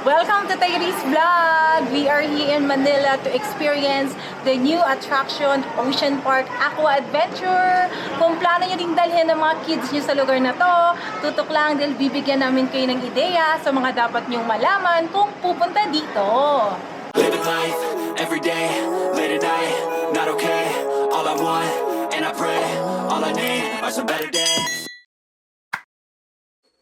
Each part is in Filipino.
Welcome to Tyrese Vlog! We are here in Manila to experience the new attraction, Ocean Park Aqua Adventure. Kung plano nyo ding dalhin ng mga kids nyo sa lugar na to, tutok lang dahil bibigyan namin kayo ng ideya sa mga dapat nyong malaman kung pupunta dito. Living life, every day, late at night, not okay. All I want, and I pray, all I need are some better days.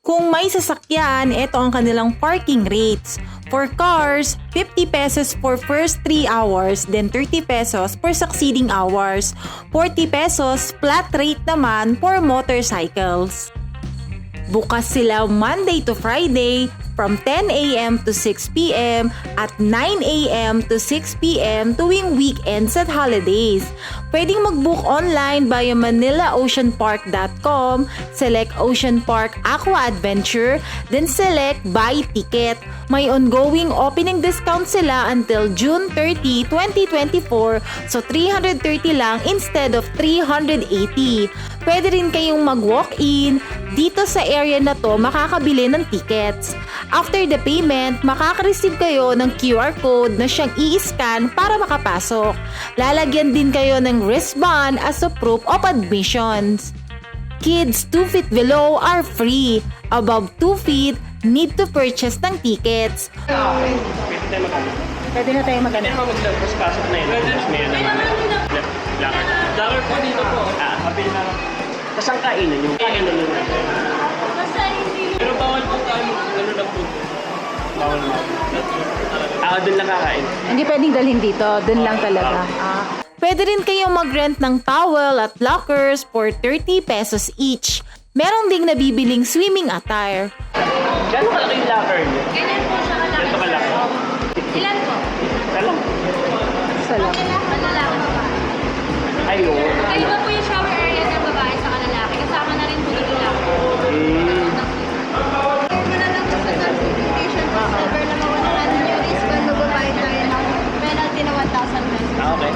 Kung may sasakyan, ito ang kanilang parking rates. For cars, 50 pesos for first 3 hours, then 30 pesos for succeeding hours. 40 pesos flat rate naman for motorcycles. Bukas sila Monday to Friday from 10 a.m. to 6 p.m. at 9 a.m. to 6 p.m. tuwing weekends at holidays. Pwedeng mag-book online via manilaoceanpark.com, select Ocean Park Aqua Adventure, then select Buy Ticket. May ongoing opening discount sila until June 30, 2024, so 330 lang instead of 380. Pwede rin kayong mag-walk-in. Dito sa area na to makakabili ng tickets. After the payment, makaka-receive kayo ng QR code na siyang i-scan para makapasok. Lalagyan din kayo ng wristband as a proof of admissions. Kids 2 feet below are free. Above 2 feet, need to purchase ng tickets. Pwede na tayo magana. Pwede naman mag-lagos pasok na yun. Tapos may lakad. Lakad po dito po. Kapil na lang. Tapos ang kainan yung kainan lang. Pero bawal po tayo ano lang po. Bawal na. Doon lang kakain. Hindi pwedeng dalhin dito, doon lang talaga. Pwede rin kayong mag-rent ng towel at lockers for 30 pesos each. Meron ding nabibiling swimming attire. Gano'n kalaki yung locker niyo? Ganyan po siya kalaki. Ganito kalaki? Ilan po? Talang. Salam. Lalaki po ba? Ayun. Kaiba po yung shower area ng babae sa lalaki. Kasama na rin po dito lang. Wala lang po sa certification po. Never na mawala yung risk kung magbabayad tayo ng penalty na 1,000 pesos. Okay.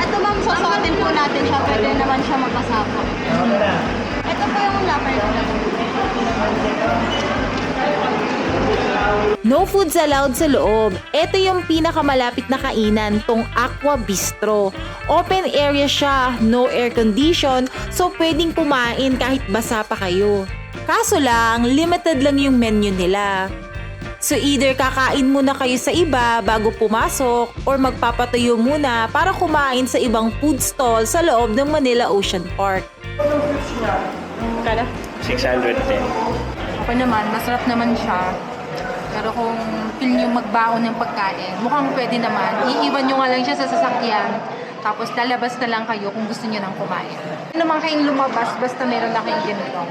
Ito ma'am, susuotin po natin siya. Pwede naman siya magbasa po. Ito po yung locker nila. No foods allowed sa loob. Ito yung pinakamalapit na kainan, tong Aqua Bistro. Open area siya, no air condition, so pwedeng kumain kahit basa pa kayo. Kaso lang, limited lang yung menu nila. So either kakain muna kayo sa iba bago pumasok or magpapatuyo muna para kumain sa ibang food stall sa loob ng Manila Ocean Park. Kala? 610. Ako naman, masarap naman siya. Pero kung feel nyo magbaon ng pagkain, mukhang pwede naman. Iiwan nyo nga lang siya sa sasakyan. Tapos lalabas na lang kayo kung gusto nyo nang kumain. Ano naman kayong lumabas basta meron na kayong ganito.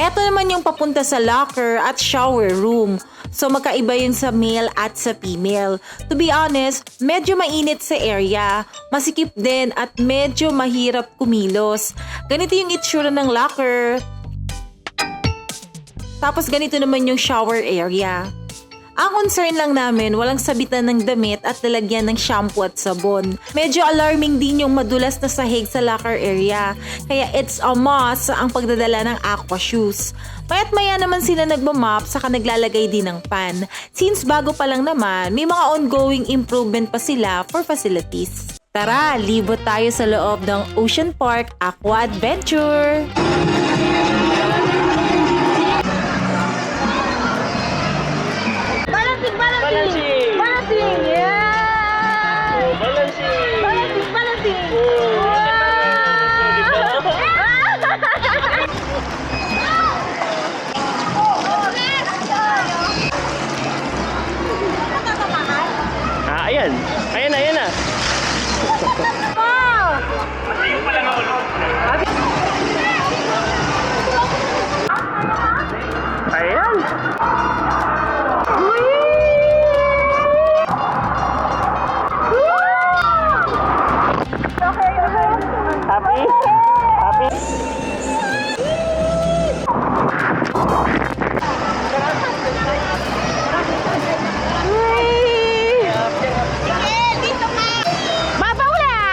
Ito naman yung papunta sa locker at shower room. So magkaiba yun sa male at sa female. To be honest, medyo mainit sa area, masikip din at medyo mahirap kumilos. Ganito yung itsura ng locker. Tapos ganito naman yung shower area. Ang concern lang namin, walang sabitan ng damit at lalagyan ng shampoo at sabon. Medyo alarming din yung madulas na sahig sa locker area. Kaya it's a must ang pagdadala ng aqua shoes. Maya't maya naman sila nagmamap saka naglalagay din ng pan. Since bago pa lang naman, may mga ongoing improvement pa sila for facilities. Tara, libot tayo sa loob ng Ocean Park Aqua Adventure! Balancing! Balancing! Yeah! Oh, balancing! Balancing! Balancing! Oh, ayan. Ayan na, ayan na. Ayun pala nga ulo. Ayan. Happy? Happy? Dito ka! Mapaula!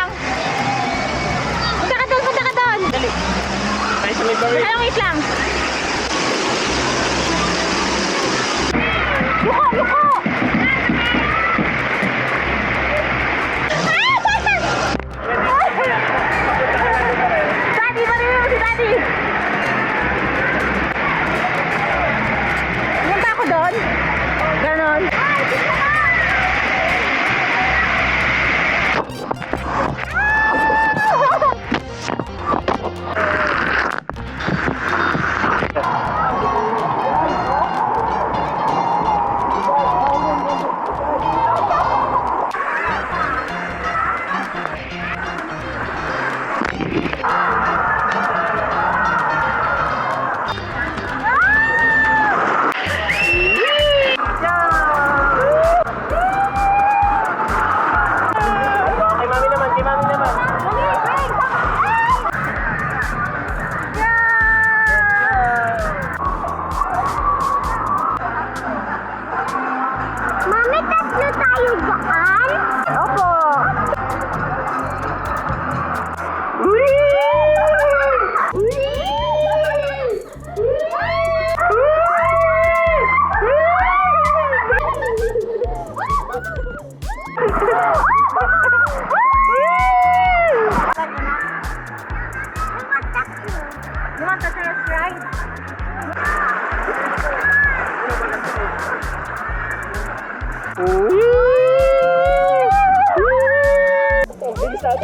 Ayun,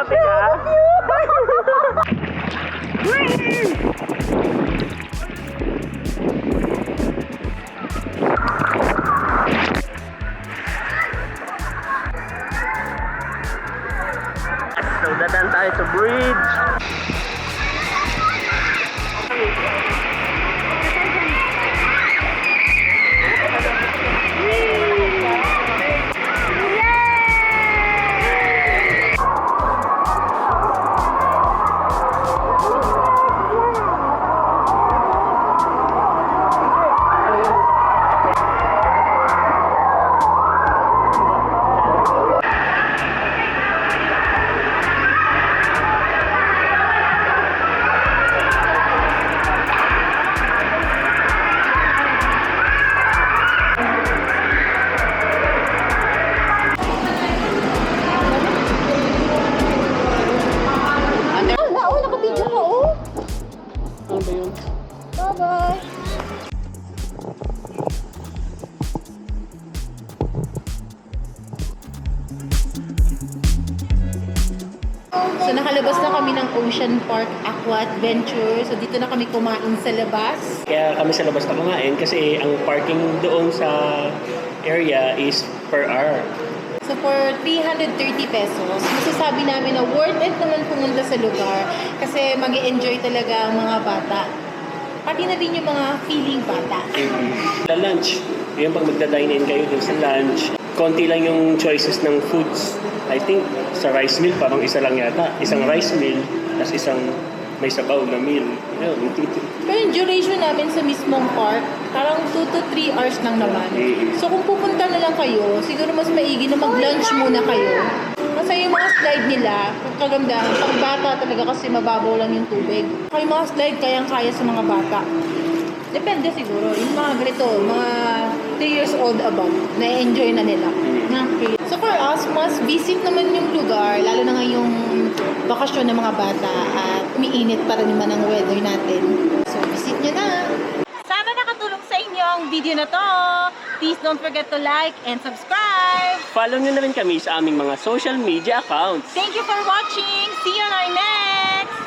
happy ka? So, dadaan tayo sa bridge. Nakabidyo ko, oh. Ano ba yun? Bye-bye. So nakalabas na kami ng Ocean Park Aqua Adventure. So dito na kami kumain sa labas. Kaya kami sa labas na kumain kasi ang parking doon sa area is per hour. So for 330 pesos, masasabi namin na worth it naman pumunta sa lugar kasi mag-enjoy talaga ang mga bata. Pati na din yung mga feeling bata. Sa lunch, yung pag magda-dine in kayo dun sa lunch, konti lang yung choices ng foods. I think sa rice meal, parang isa lang yata. Isang rice meal, tapos isang may sabaw na meal. Yun. Pero yung duration namin sa mismong park, parang 2 to 3 hours lang naman. So kung pupunta na lang kayo, siguro mas maigi na mag-lunch muna kayo. Kasi yung mga slide nila, kagandahan, pang bata talaga kasi mababaw lang yung tubig. Kaya yung mga slide kayang-kaya sa mga bata. Depende siguro. Yung mga ganito, mga 3 years old above, na-enjoy na nila. So for us, mas visit naman yung lugar, lalo na ngayong bakasyon ng mga bata at umiinit pa rin naman ang weather natin. So visit nyo na! Sana nakatulong sa inyo ang video na to. Please don't forget to like and subscribe. Follow nyo na rin kami sa aming mga social media accounts. Thank you for watching. See you on our next